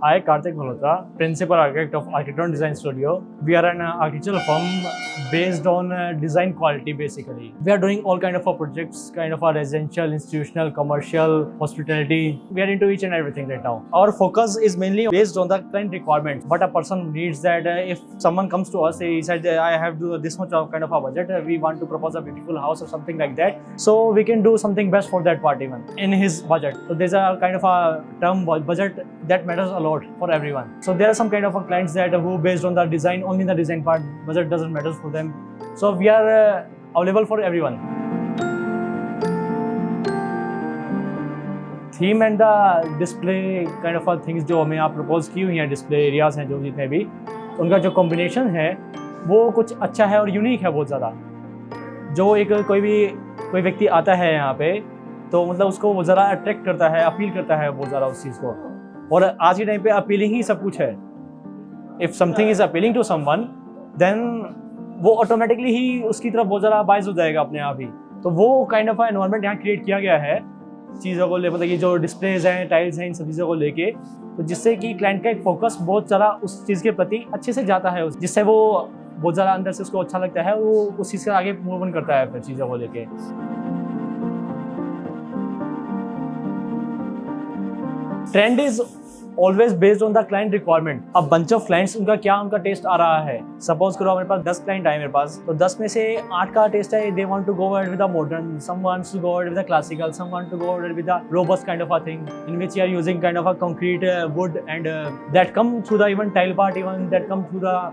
I, Karthik Malhotra, Principal Architect of Architecton Design Studio. We are an architectural firm based on design quality basically. We are doing all kind of projects, kind of residential, institutional, commercial, hospitality. We are into each and everything right now. Our focus is mainly based on the client requirements. What a person needs that if someone comes to us, he said I have to do this much of kind of a budget, we want to propose a beautiful house or something like that. So we can do something best for that part even in his budget. So there's a kind of a term budget that matters a lot for everyone. So there are some kind of clients that who based on the design, only the design part, budget doesn't matter for them. So we are available for everyone. Theme and the display kind of things जो हमें आप propose की हुई हैं, display areas हैं जो जितने भी, उनका जो कॉम्बिनेशन है वो कुछ अच्छा है और यूनिक है बहुत ज़्यादा। जो एक कोई व्यक्ति आता है यहाँ पे तो मतलब उसको वो ज़रा अट्रैक्ट करता है, अपील करता है बहुत ज़्यादा उस चीज़ को। और आज के टाइम पे अपीलिंग ही सब कुछ है। If something is appealing to someone then वो ऑटोमेटिकली ही उसकी तरफ बहुत ज़्यादा बाइज हो जाएगा अपने आप ही। तो वो काइंड ऑफ एनवायरनमेंट यहाँ क्रिएट किया गया है चीज़ों को ले, मतलब ये जो डिस्प्लेज हैं, टाइल्स हैं, इन सब चीज़ों को लेके, तो जिससे कि क्लाइंट का एक फोकस बहुत ज़्यादा उस चीज़ के प्रति अच्छे से जाता है, जिससे वो बहुत ज़्यादा अंदर से उसको अच्छा लगता है, वो उस चीज़ से आगे मूव ऑन करता है फिर चीज़ों को लेके। Trend is always based on the client requirement. अब बंच ऑफ क्लाइंट्स उनका टेस्ट आ रहा है। सपोज करो मेरे पास 10 क्लाइंट आए मेरे पास, तो 10 में से 8 का टेस्ट है they want to go ahead with the modern, some wants to go ahead with the classical, some want to go ahead with the robust kind of a thing in which you are using kind of a concrete wood and that come through the even tile part, even that come through the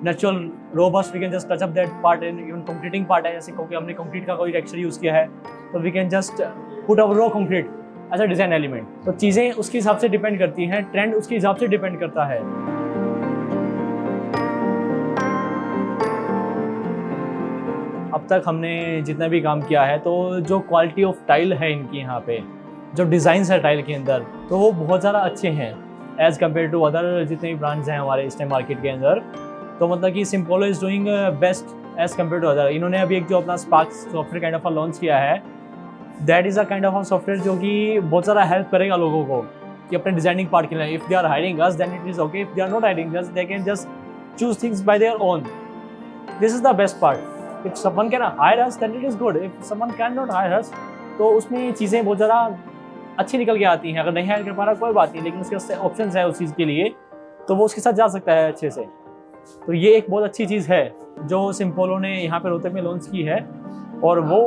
natural robust, we can just touch up that part in even concreting part है। जैसे क्योंकि हमने concrete का कोई texture use किया है तो we can just put our raw concrete as a design element. तो चीज़ें उसके हिसाब से डिपेंड करती हैं, ट्रेंड उसके हिसाब से डिपेंड करता है। अब तक हमने जितना भी काम किया है तो जो क्वालिटी ऑफ टाइल है इनकी यहाँ पे, जो डिज़ाइंस है टाइल के अंदर, तो वो बहुत ज़्यादा अच्छे हैं एज़ कम्पेयर टू अदर जितने भी ब्रांड्स हैं हमारे इस टाइम मार्केट के अंदर। तो मतलब कि Simpolo is doing best as compare to other. इन्होंने अभी एक जो अपना Spark software kind of launch किया है, that is a kind of software जो कि बहुत ज़्यादा हेल्प करेगा लोगों को कि अपने डिजाइनिंग पार्ट के लिए। If they are hiring us then it is okay, if they are not hiring us they can just choose things by their own. This is the best part. If someone can hire us then it is good, if someone can not hire us तो उसमें चीज़ें बहुत ज़्यादा अच्छी निकल के आती हैं। अगर नहीं हायर कर पा रहा कोई बात नहीं, लेकिन उसके ऑप्शन है उस चीज़ के लिए तो वो उसके साथ जा सकता है अच्छे से। तो ये एक बहुत अच्छी चीज़ है जो सिम्पोलो ने यहाँ पे रोहतक में लॉन्च की है, और वो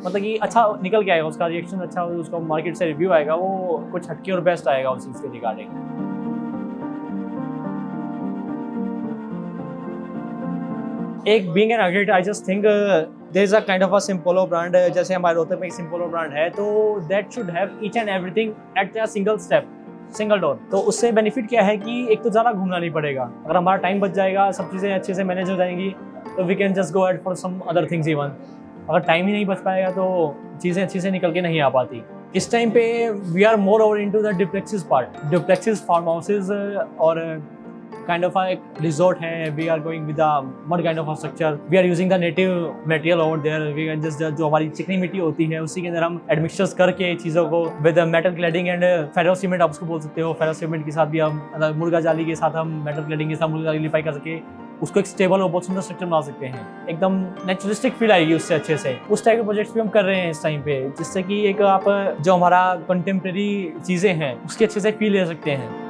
मतलब कि अच्छा निकल के आएगा, उसका रिएक्शन अच्छा, उसका मार्केट से रिव्यू आएगा, वो कुछ हटके और बेस्ट आएगा उस चीज़ के रिगार्डिंग। एक being an architect I just think there is a kind of a Simpolo brand. जैसे हमारे रोहतक में एक सिम्पोलो ब्रांड है तो that should have each and everything at a single step, single door. तो उससे बेनिफिट क्या है कि एक तो ज़्यादा घूमना नहीं पड़ेगा, अगर हमारा टाइम बच जाएगा, सब चीज़ें अच्छे से मैनेज हो जाएंगी, तो we can just go at for some other things even. अगर टाइम ही नहीं बच पाएगा तो चीज़ें अच्छे से निकल के नहीं आ पाती। इस टाइम पे we are more over into the duplexes part, duplexes, farm houses और काइंड ऑफ एक रिजॉर्ट है। We are going with a mud kind of structure, we are using the native material over there. We can just जो हमारी चिकनी मिट्टी होती है उसी के अंदर हम एडमिक्सचर्स करके चीज़ों को with metal cladding and ferro cement, आप उसको बोल सकते हो। फेरो सीमेंट के साथ भी हम मुर्गा जाली के साथ हम मेटल क्लैडिंग के साथ मुर्गा जाली लिपाई कर सके, उसको एक स्टेबल और बहुत सुंदर स्ट्रक्चर बना सकते हैं। एकदम नेचुरलिस्टिक फील आएगी उससे अच्छे से। उस टाइप के प्रोजेक्ट्स भी हम कर रहे हैं इस टाइम पे, जिससे कि एक आप जो हमारा कंटेम्प्रेरी चीज़ें हैं उसके अच्छे से फील ले सकते हैं।